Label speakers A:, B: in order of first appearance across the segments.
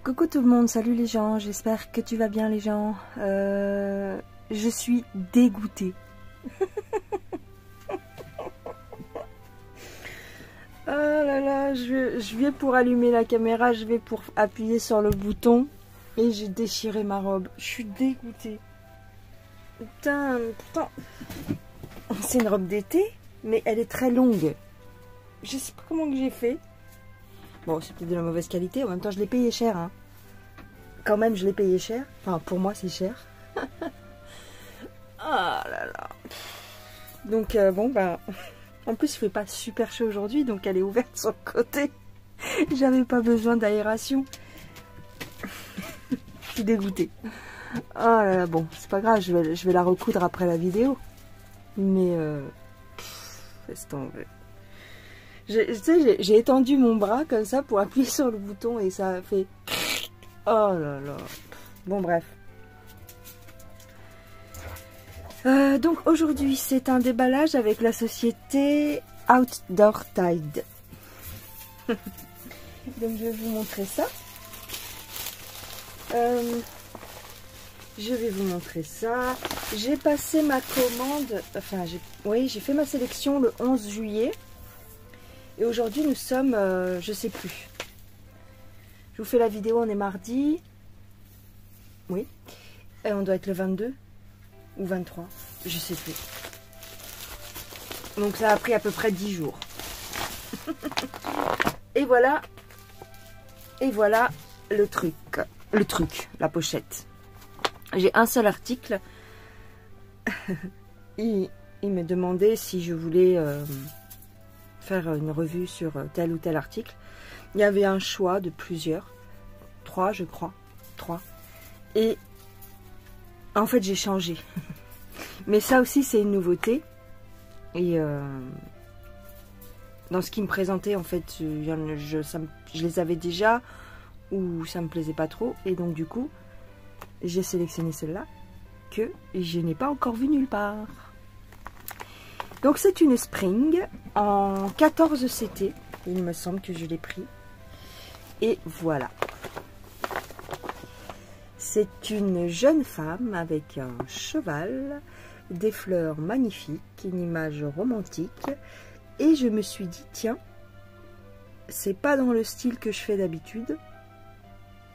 A: Coucou tout le monde, salut les gens, j'espère que tu vas bien les gens. Je suis dégoûtée. Oh là là, je vais pour allumer la caméra, je vais pour appuyer sur le bouton et j'ai déchiré ma robe. Je suis dégoûtée. Putain, c'est une robe d'été, mais elle est très longue. Je sais pas comment que j'ai fait. Bon, c'est peut-être de la mauvaise qualité, en même temps je l'ai payé cher. Hein. Quand même, je l'ai payé cher. Enfin, pour moi, c'est cher. Ah là là. Donc, bon, ben... En plus, il fait pas super chaud aujourd'hui, donc elle est ouverte sur le côté. J'avais pas besoin d'aération. Je suis dégoûtée. Ah là là, bon, c'est pas grave, je vais la recoudre après la vidéo. Mais, laisse tomber. J'ai étendu mon bras comme ça pour appuyer sur le bouton et ça a fait... Oh là là. Bon, bref. Donc aujourd'hui, c'est un déballage avec la société Outdoor Tide. Donc je vais vous montrer ça. Je vais vous montrer ça. J'ai passé ma commande, enfin j'ai fait ma sélection le 11 juillet. Et aujourd'hui nous sommes, je sais plus. Je vous fais la vidéo, on est mardi. Oui. Et on doit être le 22 ou 23, je sais plus. Donc ça a pris à peu près 10 jours. Et voilà le truc, la pochette. J'ai un seul article. Il me demandait si je voulais faire une revue sur tel ou tel article. Il y avait un choix de plusieurs, 3 je crois, 3. Et en fait j'ai changé. Mais ça aussi c'est une nouveauté. Et dans ce qui me présentait en fait, je les avais déjà ou ça me plaisait pas trop. Et donc du coup j'ai sélectionné celle-là que je n'ai pas encore vue nulle part. Donc c'est une Spring en 14 CT. Il me semble que je l'ai pris. Et voilà. C'est une jeune femme avec un cheval, des fleurs magnifiques, une image romantique. Et je me suis dit, tiens, c'est pas dans le style que je fais d'habitude.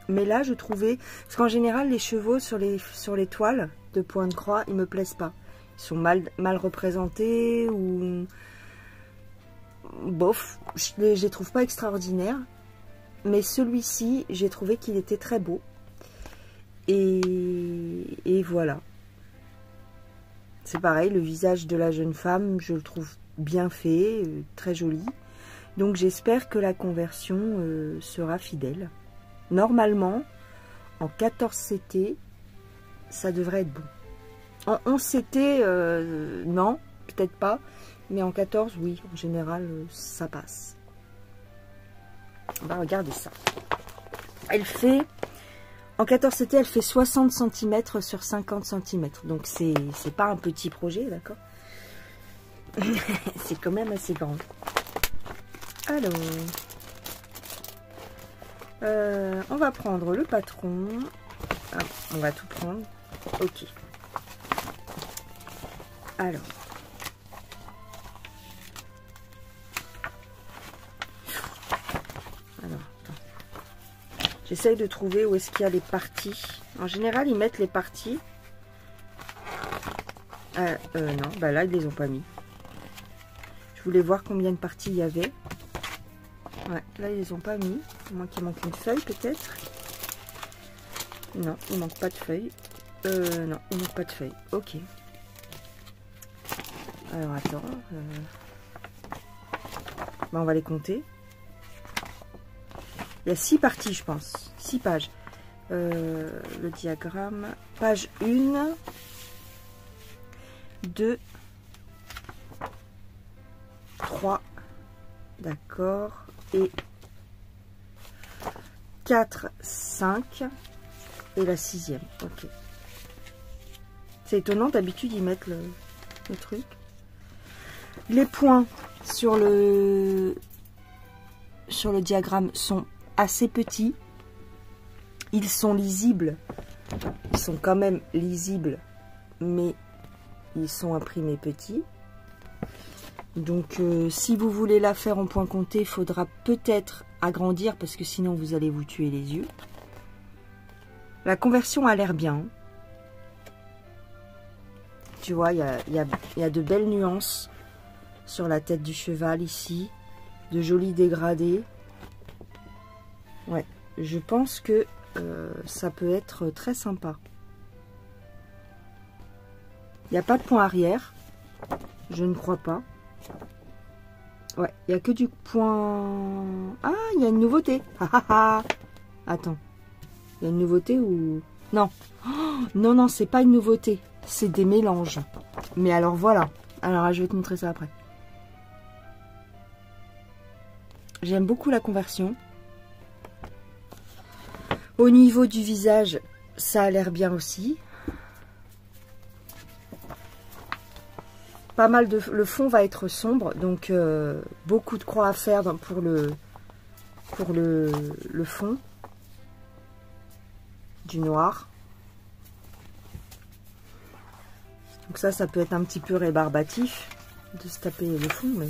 A: Mais là, je trouvais... Parce qu'en général, les chevaux sur les toiles de point de croix, ils me plaisent pas. Ils sont mal représentés ou... Bof, je les trouve pas extraordinaires. Mais celui-ci, j'ai trouvé qu'il était très beau. Et voilà. C'est pareil, le visage de la jeune femme, je le trouve bien fait, très joli. Donc j'espère que la conversion sera fidèle. Normalement, en 14 CT, ça devrait être bon. En 11 CT, non, peut-être pas. Mais en 14, oui, en général, ça passe. On va regarder ça. Elle fait... En 14 CT, elle fait 60 cm sur 50 cm. Donc, c'est pas un petit projet, d'accord? C'est quand même assez grand. Alors... on va prendre le patron. Ah, on va tout prendre. Ok. Alors... J'essaye de trouver où est-ce qu'il y a les parties. En général, ils mettent les parties. Non, bah là, ils les ont pas mis. Je voulais voir combien de parties il y avait. Ouais, là, ils les ont pas mis. À moins qu'il manque une feuille, peut-être. Non, il manque pas de feuille. Non, il manque pas de feuille. Ok. Alors, attends. Bah, on va les compter. Il y a 6 parties, je pense. 6 pages. Le diagramme. Page 1, 2, 3. D'accord. Et 4, 5. Et la 6e. Ok. C'est étonnant, d'habitude, ils mettent le truc. Les points sur le diagramme sont assez petits. Ils sont lisibles. Ils sont quand même lisibles, mais ils sont imprimés petits. Donc, si vous voulez la faire en point compté, il faudra peut-être agrandir, parce que sinon vous allez vous tuer les yeux. La conversion a l'air bien. Tu vois, il y a de belles nuances sur la tête du cheval ici. De jolis dégradés. Ouais, je pense que ça peut être très sympa. Il n'y a pas de point arrière. Je ne crois pas. Ouais, il n'y a que du point... Ah, il y a une nouveauté. Attends. Il y a une nouveauté ou... Non. Oh, non, non, c'est pas une nouveauté. C'est des mélanges. Mais alors voilà. Alors, je vais te montrer ça après. J'aime beaucoup la conversion. Au niveau du visage, ça a l'air bien aussi. Pas mal de... Le fond va être sombre, donc beaucoup de croix à faire pour le fond. Du noir. Donc ça peut être un petit peu rébarbatif de se taper le fond, mais...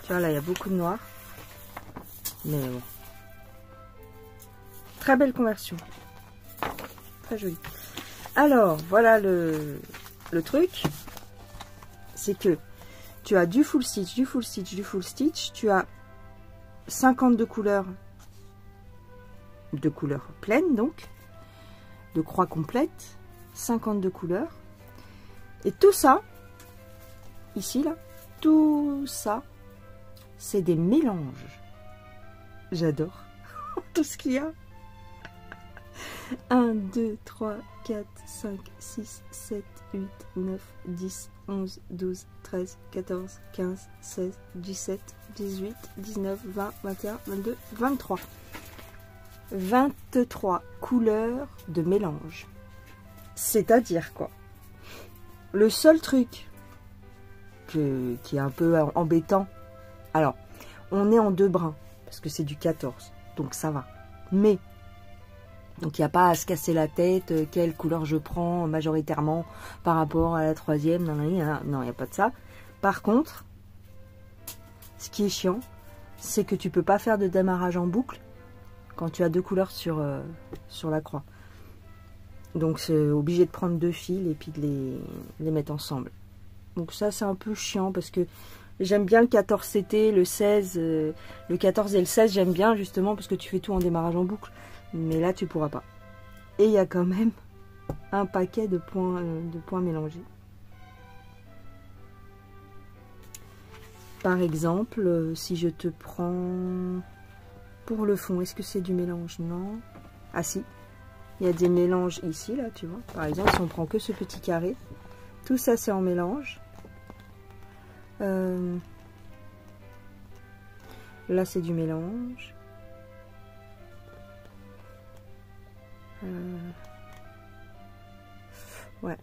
A: Tu vois, là, il y a beaucoup de noir. Mais bon. Très belle conversion. Très jolie. Alors, voilà le truc. C'est que tu as du full stitch, du full stitch, du full stitch. Tu as 52 couleurs. De couleurs pleines, donc. De croix complète. 52 couleurs. Et tout ça, ici, là, tout ça, c'est des mélanges. J'adore tout ce qu'il y a. 1, 2, 3, 4, 5, 6, 7, 8, 9, 10, 11, 12, 13, 14, 15, 16, 17, 18, 19, 20, 21, 22, 23. 23 couleurs de mélange. C'est-à-dire quoi? Le seul truc qui est un peu embêtant, alors, on est en 2 brins, parce que c'est du 14, donc ça va. Mais, donc il n'y a pas à se casser la tête, quelle couleur je prends majoritairement par rapport à la 3e, non, il n'y a pas de ça. Par contre, ce qui est chiant, c'est que tu peux pas faire de démarrage en boucle quand tu as 2 couleurs sur la croix. Donc c'est obligé de prendre 2 fils et puis de les mettre ensemble. Donc ça c'est un peu chiant parce que j'aime bien le 14 CT, le 16, le 14 et le 16 j'aime bien justement parce que tu fais tout en démarrage en boucle. Mais là tu pourras pas. Et il y a quand même un paquet de points mélangés. Par exemple, si je te prends pour le fond, est-ce que c'est du mélange? Non. Ah si. Il y a des mélanges ici, là, tu vois. Par exemple, si on prend que ce petit carré, tout ça, c'est en mélange. Là, c'est du mélange. Ouais.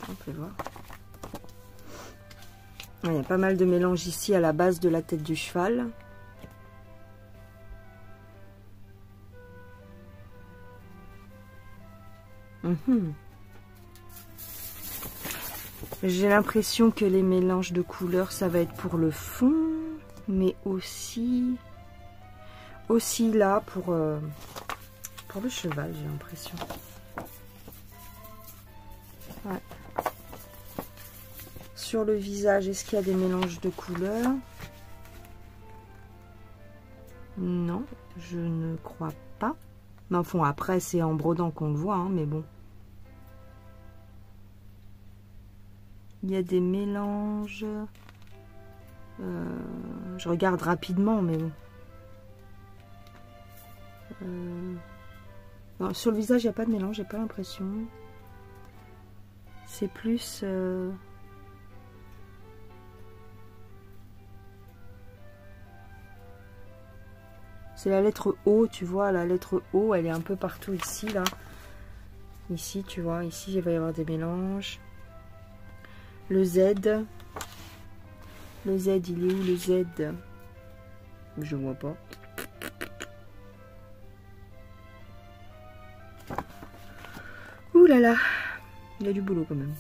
A: On peut voir. Il y a pas mal de mélange ici à la base de la tête du cheval. J'ai l'impression que les mélanges de couleurs, ça va être pour le fond, mais aussi là pour le cheval, j'ai l'impression. Ouais. Sur le visage, est-ce qu'il y a des mélanges de couleurs? Non, je ne crois pas. Mais enfin, après, c'est en brodant qu'on le voit, hein, mais bon. Il y a des mélanges. Je regarde rapidement, mais bon. Non, sur le visage, il n'y a pas de mélange, j'ai pas l'impression. C'est plus... C'est la lettre O, tu vois, la lettre O, elle est un peu partout ici, là. Ici, tu vois, ici, il va y avoir des mélanges. Le Z. Le Z, il est où le Z? Je vois pas. Ouh là là, il y a du boulot quand même.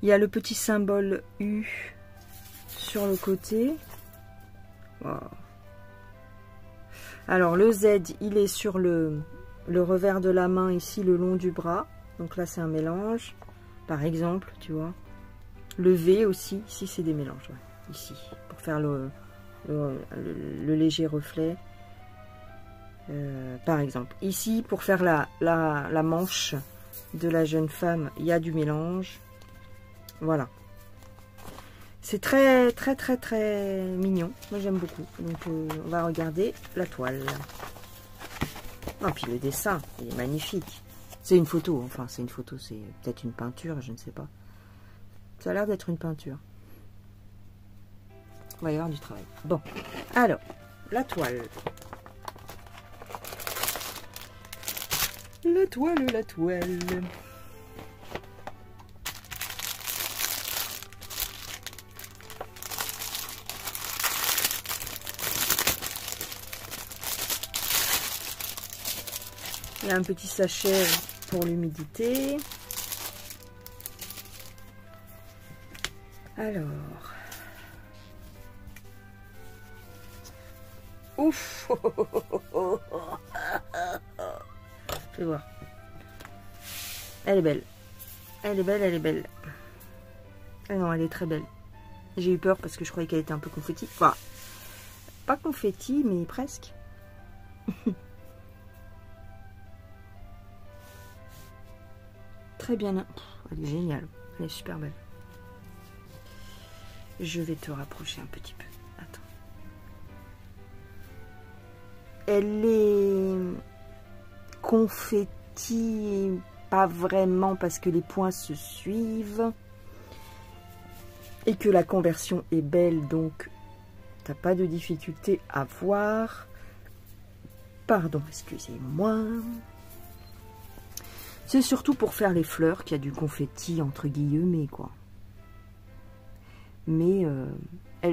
A: Il y a le petit symbole U sur le côté. Wow. Alors le Z, il est sur le revers de la main, ici le long du bras. Donc là c'est un mélange, par exemple, tu vois. Le V aussi, ici c'est des mélanges, ouais. Ici, pour faire le léger reflet. Par exemple, ici pour faire la manche de la jeune femme, il y a du mélange. Voilà. C'est très très très très mignon. Moi j'aime beaucoup. Donc on va regarder la toile. Non, puis le dessin, il est magnifique. C'est une photo, enfin c'est une photo, c'est peut-être une peinture, je ne sais pas. Ça a l'air d'être une peinture. Il va y avoir du travail. Bon, alors, la toile. La toile, la toile. Il y a un petit sachet pour l'humidité. Alors. Ouf. Fais voir. Elle est belle. Elle est belle, elle est belle. Ah non, elle est très belle. J'ai eu peur parce que je croyais qu'elle était un peu confetti. Enfin, pas confetti, mais presque. Très bien. Elle est géniale. Elle est super belle. Je vais te rapprocher un petit peu. Attends. Elle est confetti, pas vraiment parce que les points se suivent. Et que la conversion est belle, donc t'as pas de difficulté à voir. Pardon, excusez-moi. C'est surtout pour faire les fleurs qu'il y a du confetti entre guillemets, quoi. Mais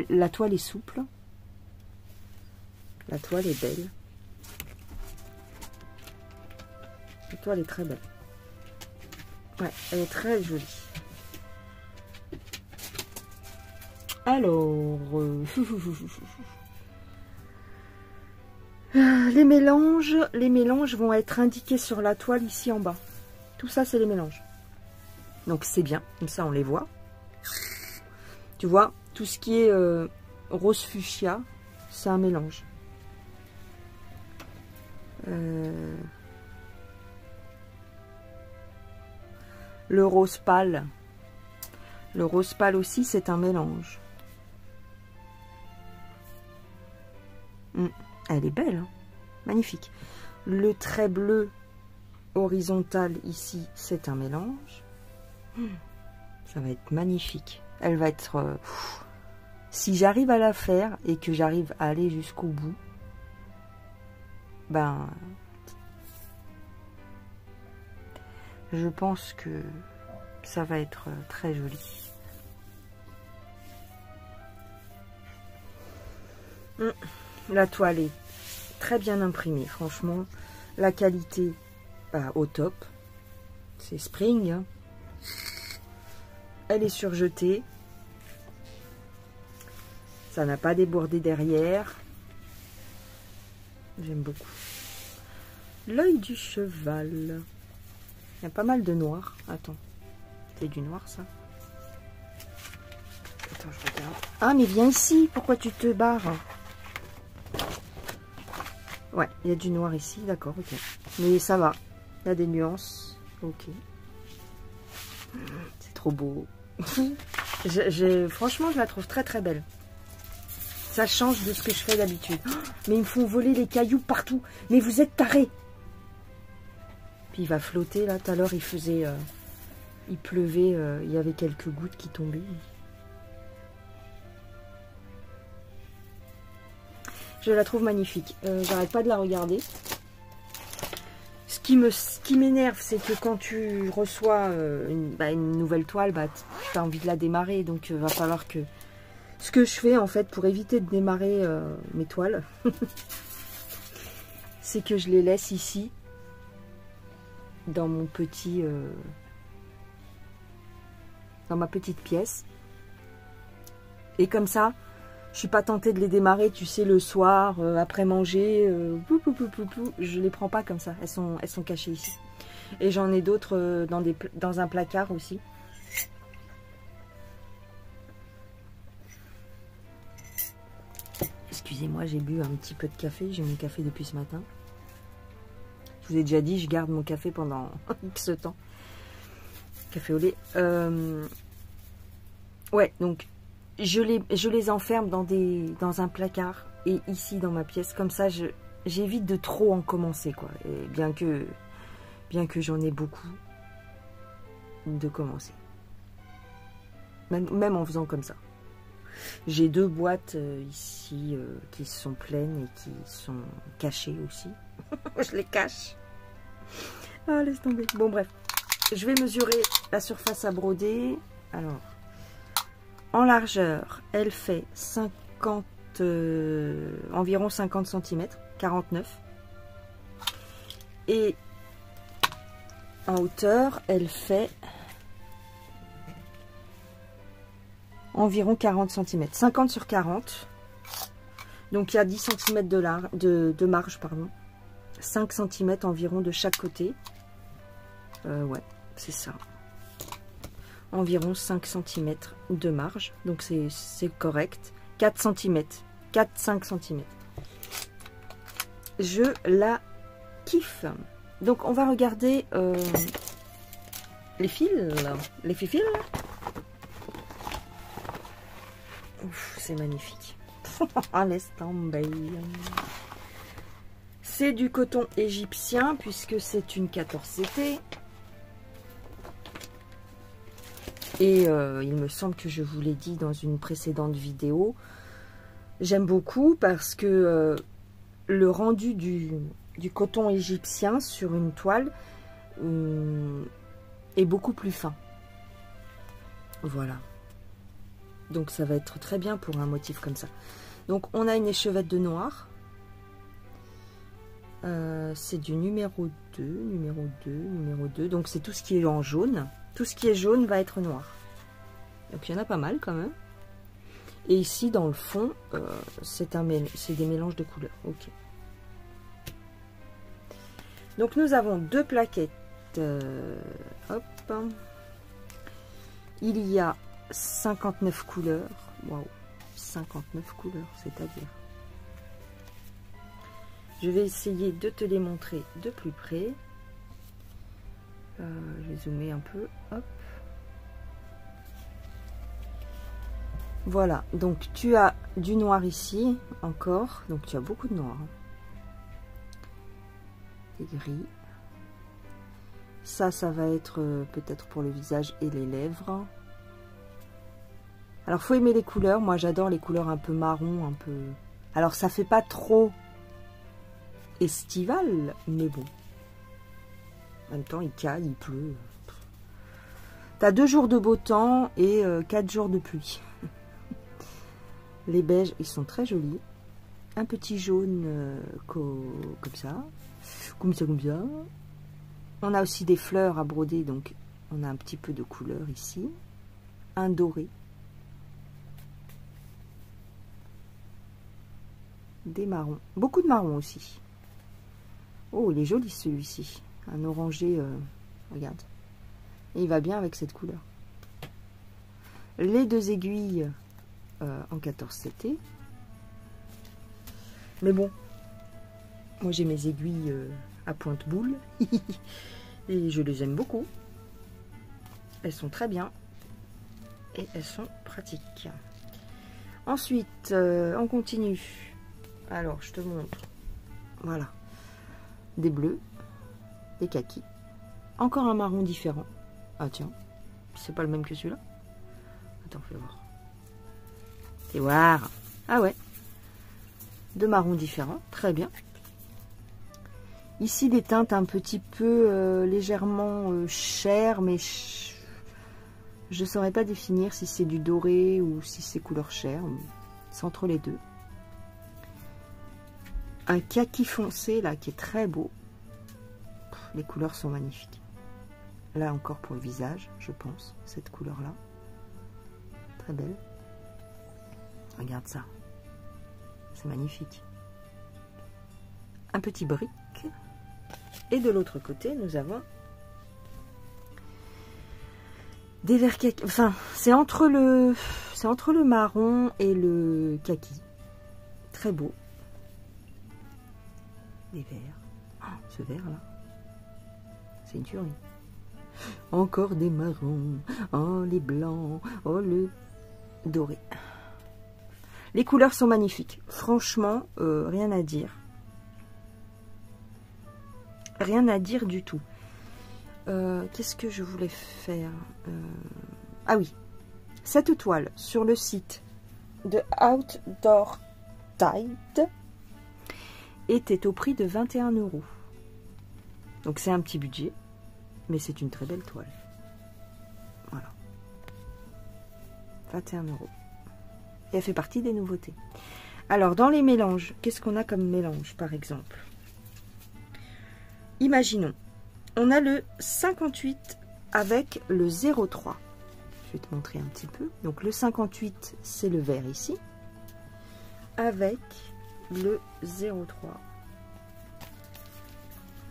A: la toile est souple. La toile est belle. La toile est très belle. Ouais, elle est très jolie. Alors, les mélanges vont être indiqués sur la toile ici en bas. Tout ça, c'est les mélanges. Donc, c'est bien. Comme ça, on les voit. Tu vois, tout ce qui est rose fuchsia, c'est un mélange. Le rose pâle. Le rose pâle aussi, c'est un mélange. Elle est belle, hein. Magnifique. Le trait bleu horizontal ici, c'est un mélange. Ça va être magnifique. Elle va être... si j'arrive à la faire et que j'arrive à aller jusqu'au bout, ben... je pense que ça va être très joli. La toile est très bien imprimée, franchement. La qualité, bah, au top. C'est Spring. Hein. Elle est surjetée. Ça n'a pas débordé derrière. J'aime beaucoup. L'œil du cheval. Il y a pas mal de noir. Attends. C'est du noir, ça? Attends, je regarde. Ah, mais viens ici. Pourquoi tu te barres? Ouais, il y a du noir ici. D'accord, ok. Mais ça va. Il y a des nuances. Ok. C'est trop beau. Franchement, je la trouve très très belle. Ça change de ce que je fais d'habitude. Oh, mais ils me font voler les cailloux partout. Mais vous êtes tarés. Puis il va flotter là. Tout à l'heure, il faisait... il pleuvait. Il y avait quelques gouttes qui tombaient. Je la trouve magnifique. J'arrête pas de la regarder. Ce Ce qui m'énerve, c'est que quand tu reçois une nouvelle toile, tu as envie de la démarrer. Donc, il va falloir que... Ce que je fais, en fait, pour éviter de démarrer mes toiles, c'est que je les laisse ici, dans mon petit... dans ma petite pièce. Et comme ça, je suis pas tentée de les démarrer, tu sais, le soir, après manger, je les prends pas comme ça, elles sont cachées ici. Et j'en ai d'autres dans un placard aussi. Excusez-moi, j'ai bu un petit peu de café, j'ai mon café depuis ce matin. Je vous ai déjà dit, je garde mon café pendant X temps. Café au lait. Ouais, donc... Je les enferme dans un placard et ici dans ma pièce. Comme ça, j'évite de trop en commencer, quoi. Et bien que j'en ai beaucoup de commencer. Même en faisant comme ça. J'ai 2 boîtes ici qui sont pleines et qui sont cachées aussi. Je les cache. Ah, laisse tomber. Bon, bref. Je vais mesurer la surface à broder. Alors... En largeur, elle fait environ 50 cm, 49. Et en hauteur, elle fait environ 40 cm, 50 sur 40. Donc il y a 10 cm de marge, pardon. 5 cm environ de chaque côté. Ouais, c'est ça. Environ 5 cm de marge, donc c'est correct. 4 cm, 4-5 cm. Je la kiffe. Donc on va regarder les fils, les fils. C'est magnifique. Laisse tomber. C'est du coton égyptien puisque c'est une 14CT. Et il me semble que je vous l'ai dit dans une précédente vidéo. J'aime beaucoup parce que le rendu du coton égyptien sur une toile est beaucoup plus fin. Voilà. Donc ça va être très bien pour un motif comme ça. Donc on a une échevette de noir. C'est du numéro 2, numéro 2, numéro 2. Donc c'est tout ce qui est en jaune. Tout ce qui est jaune va être noir. Donc il y en a pas mal quand même. Et ici dans le fond, c'est des mélanges de couleurs. Ok. Donc nous avons 2 plaquettes. Hop. Il y a 59 couleurs. Waouh, 59 couleurs, c'est-à-dire. Je vais essayer de te les montrer de plus près. Je vais zoomer un peu. Hop. Voilà, donc tu as du noir ici encore. Donc tu as beaucoup de noir. Et gris. Ça va être peut-être pour le visage et les lèvres. Alors faut aimer les couleurs. Moi j'adore les couleurs un peu marron, un peu... Alors ça fait pas trop estival, mais bon. En même temps, il caille, il pleut. T'as 2 jours de beau temps et 4 jours de pluie. Les beiges, ils sont très jolis. Un petit jaune comme ça. Comme ça, comme ça. On a aussi des fleurs à broder, donc on a un petit peu de couleur ici. Un doré. Des marrons. Beaucoup de marrons aussi. Oh, il est joli celui-ci. Un orangé, regarde. Et il va bien avec cette couleur. Les 2 aiguilles en 14CT. Mais bon, moi j'ai mes aiguilles à pointe boule. Et je les aime beaucoup. Elles sont très bien. Et elles sont pratiques. Ensuite, on continue. Alors, je te montre. Voilà. Des bleus. Des kakis. Encore un marron différent. Ah tiens, c'est pas le même que celui-là. Attends, fais voir. Fais voir. Ah ouais. 2 marrons différents, très bien. Ici, des teintes un petit peu légèrement chères, mais je ne saurais pas définir si c'est du doré ou si c'est couleur chair. C'est entre les deux. Un kaki foncé, là, qui est très beau. Les couleurs sont magnifiques. Là, encore pour le visage, je pense, cette couleur-là. Très belle. Regarde ça. C'est magnifique. Un petit brick. Et de l'autre côté, nous avons des verts kaki. Enfin, c'est entre le marron et le kaki. Très beau. Des verts. Oh, ce vert-là, c'est une tuerie. Encore des marrons. Oh, les blancs. Oh, le doré. Les couleurs sont magnifiques. Franchement, rien à dire. Rien à dire du tout. Qu'est-ce que je voulais faire ah oui. Cette toile sur le site de Outdoor Tide était au prix de 21 €. Donc c'est un petit budget, mais c'est une très belle toile. Voilà. 21 €. Et elle fait partie des nouveautés. Alors, dans les mélanges, qu'est-ce qu'on a comme mélange, par exemple? Imaginons, on a le 58 avec le 03. Je vais te montrer un petit peu. Donc, le 58, c'est le vert ici, avec le 03.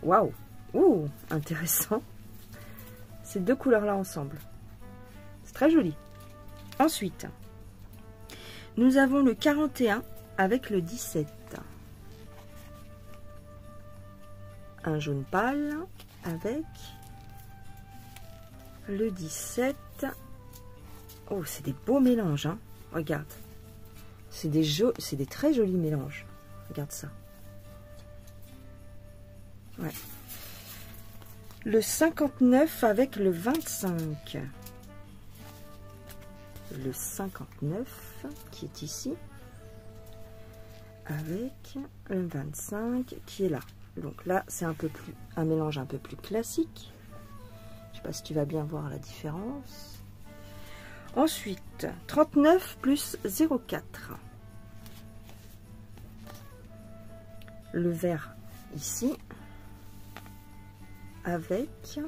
A: Waouh! Ouh, intéressant. Ces deux couleurs-là ensemble. C'est très joli. Ensuite, nous avons le 41 avec le 17. Un jaune pâle avec le 17. Oh, c'est des beaux mélanges, hein. Regarde. C'est des très jolis mélanges. Regarde ça. Ouais. Le 59 avec le 25. Le 59 qui est ici. Avec le 25 qui est là. Donc là, c'est un mélange un peu plus classique. Je ne sais pas si tu vas bien voir la différence. Ensuite, 39 plus 0,4. Le vert ici. Avec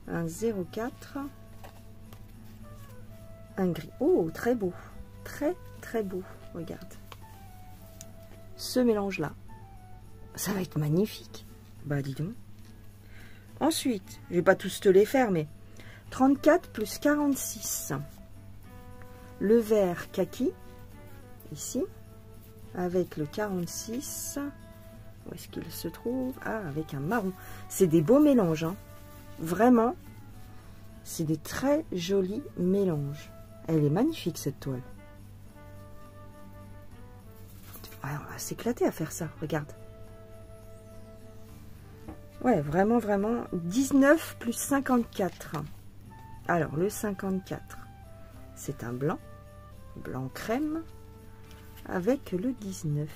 A: un 0,4. Un gris. Oh, très beau. Très, très beau. Regarde. Ce mélange-là. Ça va être magnifique. Bah, dis donc. Ensuite, je vais pas tous te les faire, mais 34 plus 46. Le vert kaki, ici, avec le 46. Où est-ce qu'il se trouve? Ah, avec un marron. C'est des beaux mélanges, hein. Vraiment, c'est des très jolis mélanges. Elle est magnifique, cette toile. Ouais, on va s'éclater à faire ça, regarde. Ouais, vraiment, vraiment. 19 plus 54. Alors, le 54, c'est un blanc. Blanc crème. Avec le 19.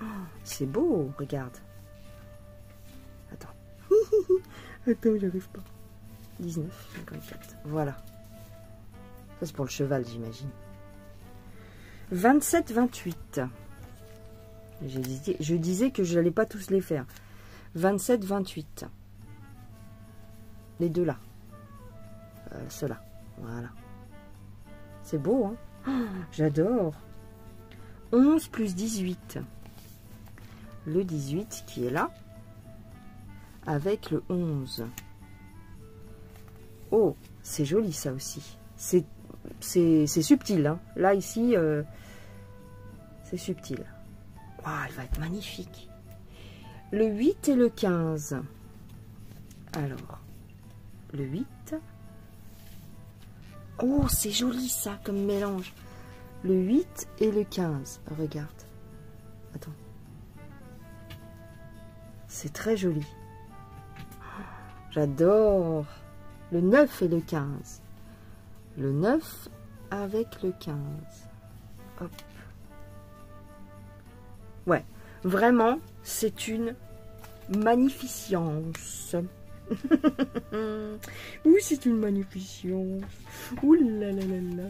A: Oh, c'est beau, regarde. Attends. Attends, j'arrive pas. 19, 54. Voilà. Ça, c'est pour le cheval, j'imagine. 27, 28. Je disais que je n'allais pas tous les faire. 27, 28. Les deux là. Ceux-là. Voilà. C'est beau, hein? Oh, j'adore. 11 plus 18. Le 18 qui est là. Avec le 11. Oh, c'est joli ça aussi. C'est subtil, hein. Là, ici, c'est subtil. Wow, elle va être magnifique. Le 8 et le 15. Alors, le 8. Oh, c'est joli ça comme mélange. Le 8 et le 15. Regarde. Attends. C'est très joli. J'adore. Le 9 et le 15. Le 9 avec le 15. Hop. Ouais, vraiment, c'est une magnificence. Oui, c'est une magnificence. Ouh là là là là.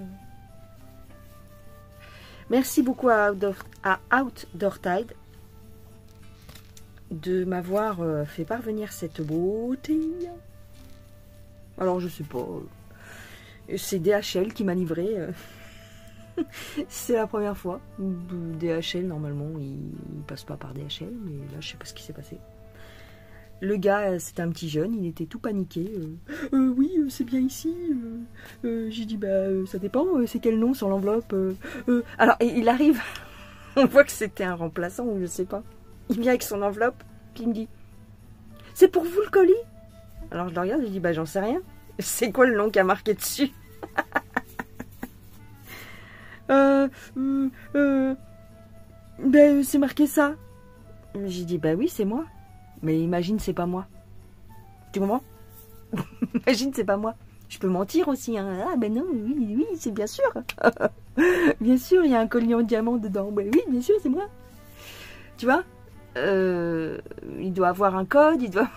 A: Merci beaucoup à Outdoor Tide de m'avoir fait parvenir cette beauté. Alors, je sais pas. C'est DHL qui m'a livré. C'est la première fois. DHL, normalement, il passe pas par DHL, mais là, je sais pas ce qui s'est passé. Le gars, c'était un petit jeune, il était tout paniqué. Oui, c'est bien ici. J'ai dit, bah, ça dépend, c'est quel nom sur l'enveloppe. Alors, il arrive, on voit que c'était un remplaçant, ou je sais pas. Il vient avec son enveloppe, puis il me dit, c'est pour vous le colis? Alors, je le regarde, je dis, bah, j'en sais rien. C'est quoi le nom qui a marqué dessus? Ben, c'est marqué ça. J'ai dit, bah oui, c'est moi. Mais imagine, c'est pas moi. Tu comprends? Imagine, c'est pas moi. Je peux mentir aussi. Hein. Ah ben non, oui, c'est bien sûr. Bien sûr, il y a un collier en diamant dedans. Ben oui, bien sûr, c'est moi. Tu vois? Il doit avoir un code, il doit...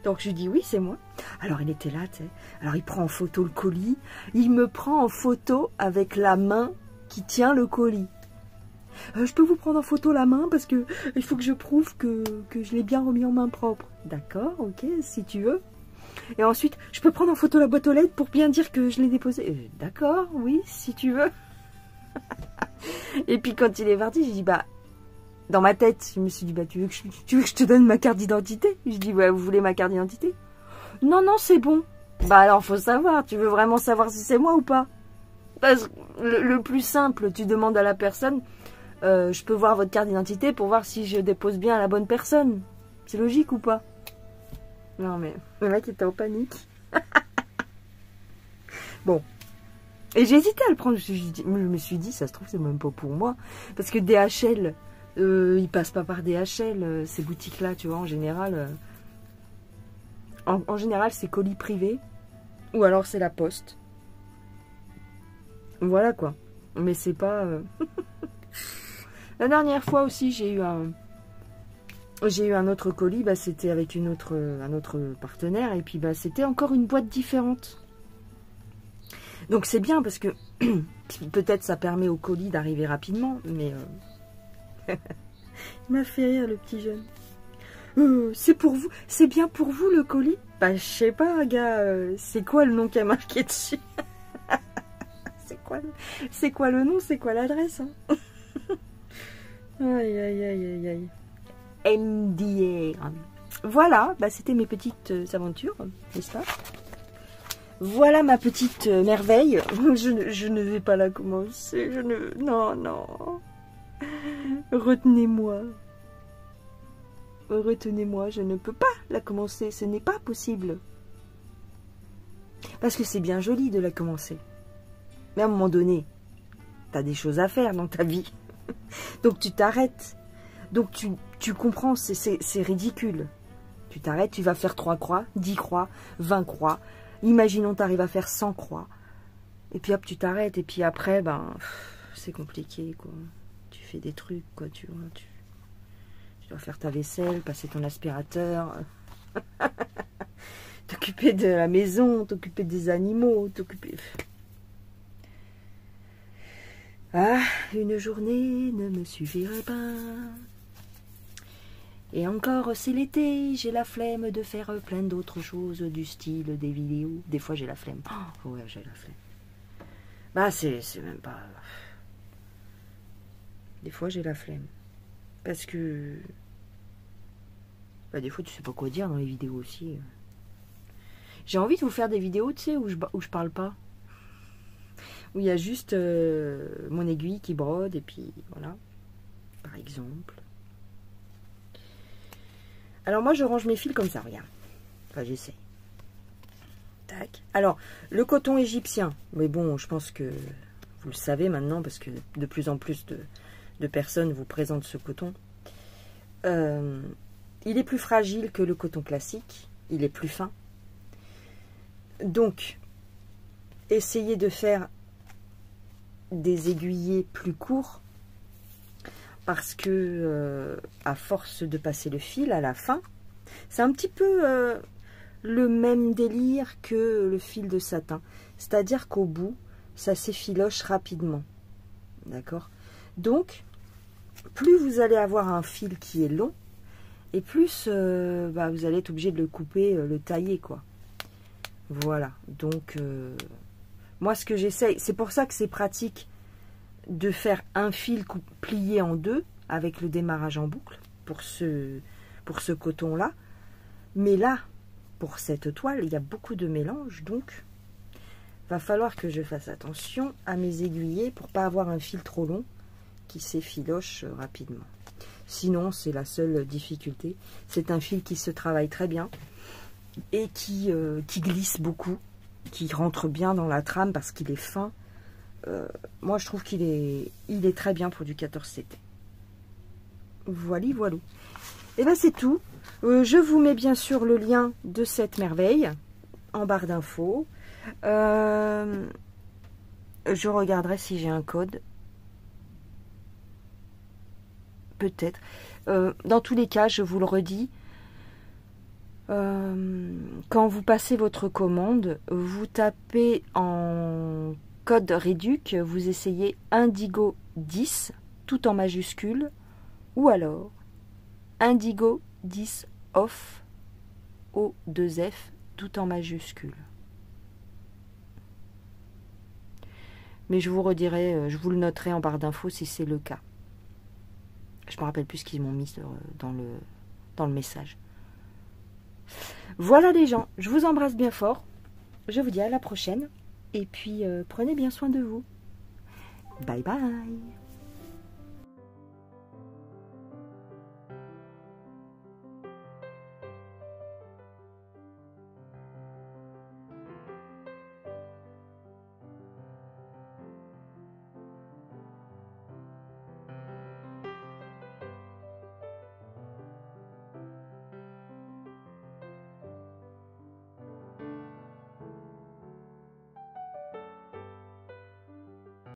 A: Donc je lui dis, oui, c'est moi. Alors il était là, tu sais. Alors il prend en photo le colis. Il me prend en photo avec la main qui tient le colis. Je peux vous prendre en photo la main parce que il faut que je prouve que je l'ai bien remis en main propre. D'accord, ok, si tu veux. Et ensuite, je peux prendre en photo la boîte aux lettres pour bien dire que je l'ai déposée. D'accord, oui, si tu veux. Et puis quand il est parti, j'ai dit, bah, dans ma tête, je me suis dit, bah, tu veux que je te donne ma carte d'identité? Je dis, ouais, vous voulez ma carte d'identité? Non, non, c'est bon. Bah alors, faut savoir, tu veux vraiment savoir si c'est moi ou pas? Parce que le plus simple, tu demandes à la personne, je peux voir votre carte d'identité pour voir si je dépose bien à la bonne personne. C'est logique ou pas? Non mais, le mec était en panique. Bon. Et j'ai hésité à le prendre, je me suis dit, ça se trouve, c'est même pas pour moi. Parce que DHL, ils passent pas par DHL, ces boutiques-là, tu vois, en général. En général, c'est colis privé. Ou alors c'est la poste. Voilà quoi. Mais c'est pas... La dernière fois aussi, j'ai eu un autre colis, bah, c'était avec un autre partenaire, et puis bah, c'était encore une boîte différente. Donc c'est bien parce que peut-être ça permet au colis d'arriver rapidement, mais il m'a fait rire le petit jeune. C'est pour vous, c'est bien pour vous le colis? Bah je sais pas, gars, c'est quoi le nom qui a marqué dessus? C'est quoi le nom, c'est quoi l'adresse, hein? Aïe aïe aïe aïe aïe. MDA. Voilà, bah, c'était mes petites aventures, n'est-ce pas? Voilà ma petite merveille. Je ne vais pas la commencer. Non, non. Retenez-moi. Retenez-moi, je ne peux pas la commencer. Ce n'est pas possible. Parce que c'est bien joli de la commencer. Mais à un moment donné, tu as des choses à faire dans ta vie. Donc tu t'arrêtes. Donc tu comprends, c'est ridicule. Tu t'arrêtes, tu vas faire 3 croix, 10 croix, 20 croix. Imaginons tu arrives à faire 100 croix. Et puis hop, tu t'arrêtes. Et puis après, ben, c'est compliqué, quoi. Tu fais des trucs, quoi, tu vois. Tu dois faire ta vaisselle, passer ton aspirateur. T'occuper de la maison, t'occuper des animaux, t'occuper... Ah, une journée ne me suffirait pas. Et encore, c'est l'été, j'ai la flemme de faire plein d'autres choses du style des vidéos. Des fois, j'ai la flemme. Oh, ouais, j'ai la flemme. Bah, c'est même pas... Des fois, j'ai la flemme. Parce que... Bah, des fois, tu sais pas quoi dire dans les vidéos aussi. J'ai envie de vous faire des vidéos, tu sais, où je parle pas. Où il y a juste mon aiguille qui brode, et puis voilà, par exemple. Alors moi, je range mes fils comme ça, regarde. Enfin, j'essaie. Tac. Alors, le coton égyptien, mais bon, je pense que vous le savez maintenant, parce que de plus en plus de personnes vous présentent ce coton. Il est plus fragile que le coton classique, il est plus fin. Donc, essayez de faire des aiguillés plus courts parce que à force de passer le fil à la fin, c'est un petit peu le même délire que le fil de satin. C'est-à-dire qu'au bout, ça s'effiloche rapidement. D'accord? Donc, plus vous allez avoir un fil qui est long, et plus vous allez être obligé de le couper, le tailler, quoi. Voilà. Donc, moi, ce que j'essaye, c'est pour ça que c'est pratique de faire un fil plié en deux avec le démarrage en boucle pour ce coton-là. Mais là, pour cette toile, il y a beaucoup de mélange, donc va falloir que je fasse attention à mes aiguillets pour pas avoir un fil trop long qui s'effiloche rapidement. Sinon, c'est la seule difficulté. C'est un fil qui se travaille très bien et qui glisse beaucoup, qui rentre bien dans la trame parce qu'il est fin. Moi, je trouve qu'il est très bien pour du 14 CT. Voilà, voilà. Et bien, c'est tout. Je vous mets bien sûr le lien de cette merveille en barre d'infos. Je regarderai si j'ai un code. Peut-être. Dans tous les cas, je vous le redis, quand vous passez votre commande, vous tapez en code réduc, vous essayez Indigo 10, tout en majuscule, ou alors Indigo 10 off, O2F, tout en majuscule. Mais je vous redirai, je vous le noterai en barre d'infos si c'est le cas. Je me rappelle plus ce qu'ils m'ont mis dans le message. Voilà les gens, je vous embrasse bien fort. Je vous dis à la prochaine. Et puis, prenez bien soin de vous. Bye bye.